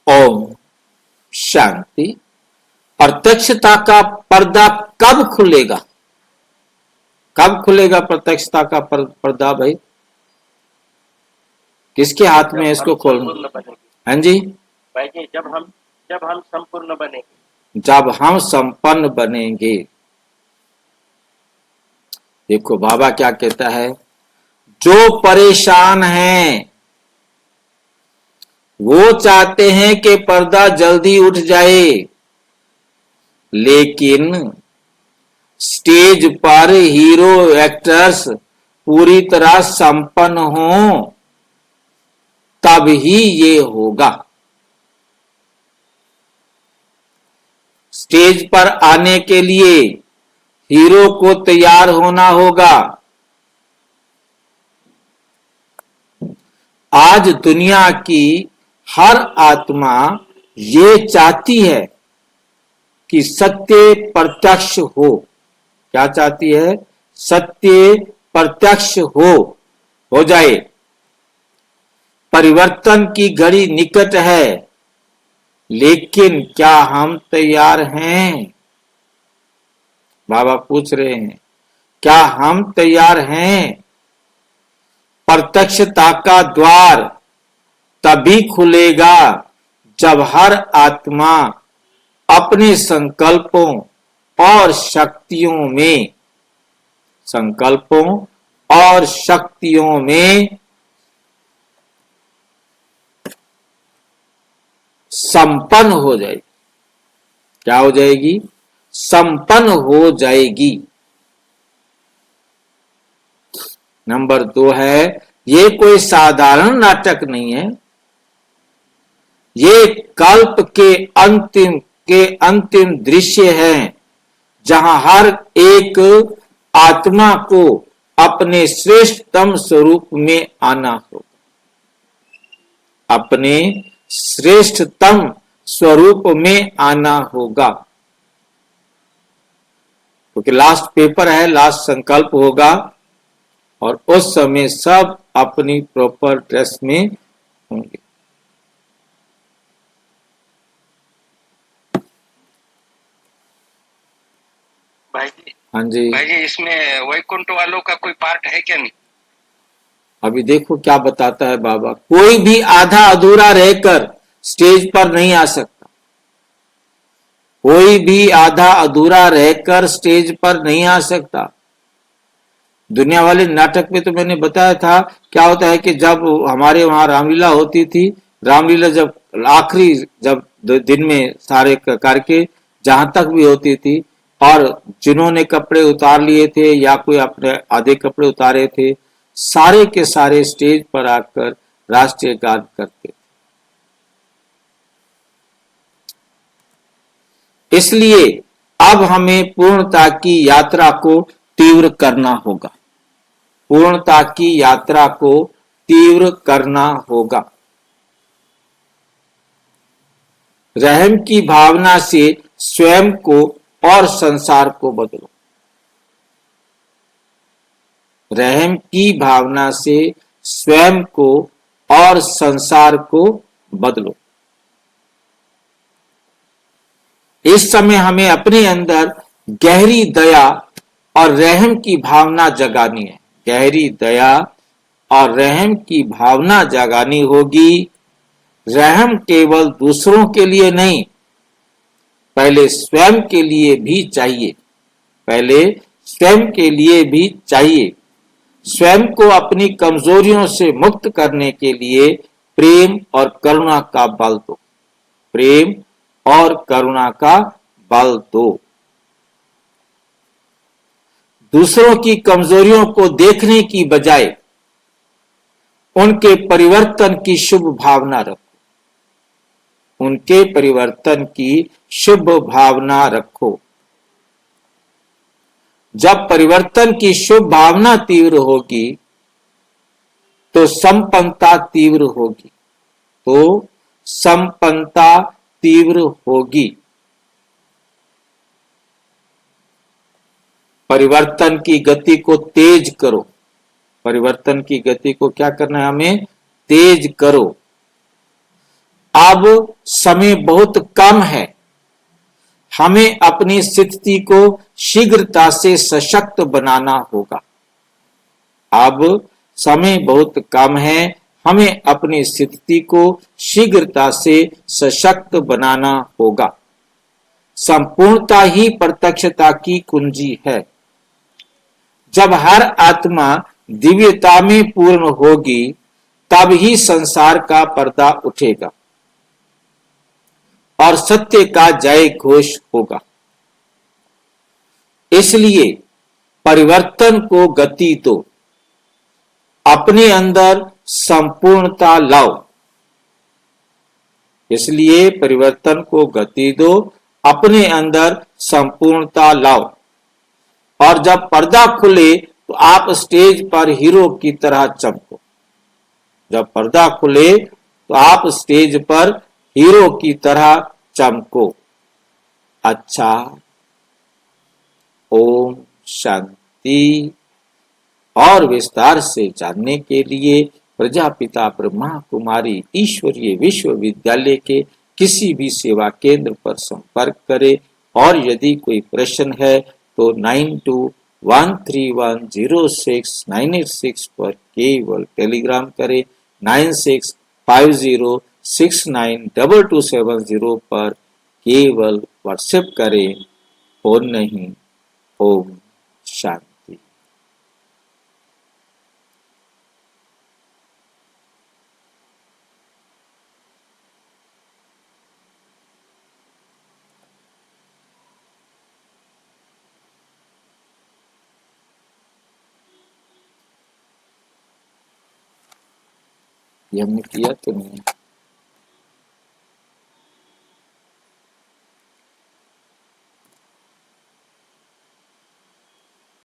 ओम शांति। प्रत्यक्षता का पर्दा कब खुलेगा? कब खुलेगा प्रत्यक्षता का पर्दा भाई? किसके हाथ में है इसको खोलना? हाँ जी भाई जी, जब हम संपूर्ण बनेंगे, जब हम संपन्न बनेंगे। देखो बाबा क्या कहता है, जो परेशान हैं वो चाहते हैं कि पर्दा जल्दी उठ जाए, लेकिन स्टेज पर हीरो एक्टर्स पूरी तरह संपन्न हों तब ही ये होगा। स्टेज पर आने के लिए हीरो को तैयार होना होगा। आज दुनिया की हर आत्मा ये चाहती है कि सत्य प्रत्यक्ष हो। क्या चाहती है? सत्य प्रत्यक्ष हो जाए। परिवर्तन की घड़ी निकट है, लेकिन क्या हम तैयार हैं? बाबा पूछ रहे हैं, क्या हम तैयार हैं? प्रत्यक्षता का द्वार तभी खुलेगा जब हर आत्मा अपने संकल्पों और शक्तियों में संपन्न हो जाएगी। क्या हो जाएगी? संपन्न हो जाएगी। नंबर 2 है, ये कोई साधारण नाटक नहीं है, ये कल्प के अंतिम दृश्य है, जहां हर एक आत्मा को अपने श्रेष्ठतम स्वरूप में आना होगा। अपने श्रेष्ठतम स्वरूप में आना होगा, क्योंकि लास्ट पेपर है, लास्ट संकल्प होगा, और उस समय सब अपनी प्रॉपर ड्रेस में होंगे। भाई जी, हाँ जी भाई जी, इसमें वैकुंठ वालों का कोई पार्ट है क्या? नहीं, अभी देखो क्या बताता है बाबा। कोई भी आधा अधूरा रहकर स्टेज पर नहीं आ सकता। कोई भी आधा अधूरा रहकर स्टेज पर नहीं आ सकता। दुनिया वाले नाटक में तो मैंने बताया था क्या होता है कि जब हमारे वहां रामलीला होती थी, रामलीला जब आखिरी जब दिन में सारे करके जहां तक भी होती थी, और जिन्होंने कपड़े उतार लिए थे या कोई अपने आधे कपड़े उतारे थे, सारे के सारे स्टेज पर आकर राष्ट्रीय गान करते थे। इसलिए अब हमें पूर्णता की यात्रा को तीव्र करना होगा। पूर्णता की यात्रा को तीव्र करना होगा। रहम की भावना से स्वयं को और संसार को बदलो। रहम की भावना से स्वयं को और संसार को बदलो। इस समय हमें अपने अंदर गहरी दया और रहम की भावना जगानी है। गहरी दया और रहम की भावना जगानी होगी। रहम केवल दूसरों के लिए नहीं, पहले स्वयं के लिए भी चाहिए। पहले स्वयं के लिए भी चाहिए। स्वयं को अपनी कमजोरियों से मुक्त करने के लिए प्रेम और करुणा का बल दो। प्रेम और करुणा का बल दो। दूसरों की कमजोरियों को देखने की बजाय उनके परिवर्तन की शुभ भावना रखो। उनके परिवर्तन की शुभ भावना रखो। जब परिवर्तन की शुभ भावना तीव्र होगी तो संपन्नता तीव्र होगी। तो संपन्नता तीव्र होगी। परिवर्तन की गति को तेज करो। परिवर्तन की गति को क्या करना है? हमें तेज करो। अब समय बहुत कम है, हमें अपनी स्थिति को शीघ्रता से सशक्त बनाना होगा। अब समय बहुत कम है, हमें अपनी स्थिति को शीघ्रता से सशक्त बनाना होगा। संपूर्णता ही प्रत्यक्षता की कुंजी है। जब हर आत्मा दिव्यता में पूर्ण होगी, तब ही संसार का पर्दा उठेगा और सत्य का जय घोष होगा। इसलिए परिवर्तन को गति दो, अपने अंदर संपूर्णता लाओ। इसलिए परिवर्तन को गति दो, अपने अंदर संपूर्णता लाओ। और जब पर्दा खुले तो आप स्टेज पर हीरो की तरह चमको। जब पर्दा खुले तो आप स्टेज पर हीरो की तरह चमको। अच्छा, ओम शांति। और विस्तार से जानने के लिए प्रजापिता ब्रह्मा कुमारी ईश्वरीय विश्वविद्यालय के किसी भी सेवा केंद्र पर संपर्क करें। और यदि कोई प्रश्न है तो 9213106986 पर केवल टेलीग्राम करें। 9650692270 पर केवल व्हाट्सएप करें, फोन नहीं। ओम शांति। ये हमने किया तो नहीं।